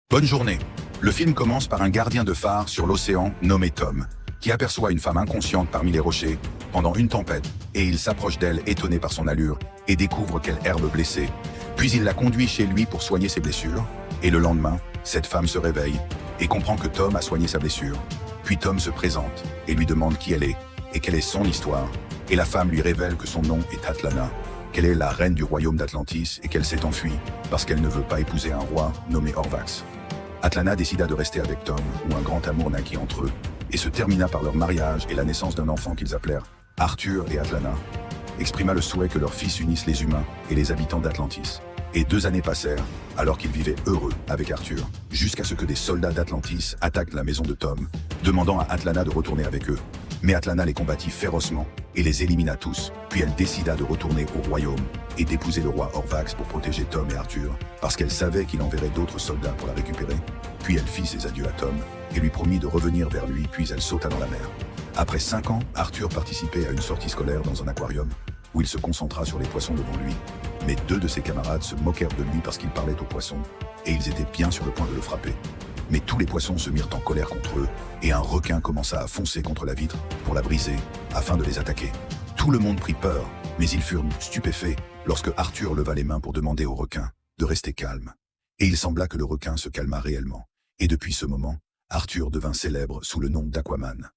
Bonne journée. Le film commence par un gardien de phare sur l'océan nommé Tom, qui aperçoit une femme inconsciente parmi les rochers pendant une tempête, et il s'approche d'elle étonné par son allure et découvre qu'elle herbe blessée. Puis il la conduit chez lui pour soigner ses blessures, et le lendemain, cette femme se réveille et comprend que Tom a soigné sa blessure. Puis Tom se présente et lui demande qui elle est et quelle est son histoire, et la femme lui révèle que son nom est Atlana, qu'elle est la reine du royaume d'Atlantis et qu'elle s'est enfuie parce qu'elle ne veut pas épouser un roi nommé Orvax. Atlana décida de rester avec Tom, où un grand amour naquit entre eux, et se termina par leur mariage et la naissance d'un enfant qu'ils appelèrent Arthur, et Atlana exprima le souhait que leur fils unisse les humains et les habitants d'Atlantis. Et 2 années passèrent, alors qu'ils vivaient heureux avec Arthur, jusqu'à ce que des soldats d'Atlantis attaquent la maison de Tom, demandant à Atlana de retourner avec eux. Mais Atlana les combattit férocement et les élimina tous, puis elle décida de retourner au royaume et d'épouser le roi Orvax pour protéger Tom et Arthur, parce qu'elle savait qu'il enverrait d'autres soldats pour la récupérer. Puis elle fit ses adieux à Tom et lui promit de revenir vers lui, puis elle sauta dans la mer. Après 5 ans, Arthur participait à une sortie scolaire dans un aquarium, où il se concentra sur les poissons devant lui. Mais 2 de ses camarades se moquèrent de lui parce qu'il parlait aux poissons, et ils étaient bien sur le point de le frapper. Mais tous les poissons se mirent en colère contre eux, et un requin commença à foncer contre la vitre pour la briser, afin de les attaquer. Tout le monde prit peur, mais ils furent stupéfaits lorsque Arthur leva les mains pour demander au requin de rester calme. Et il sembla que le requin se calma réellement. Et depuis ce moment, Arthur devint célèbre sous le nom d'Aquaman.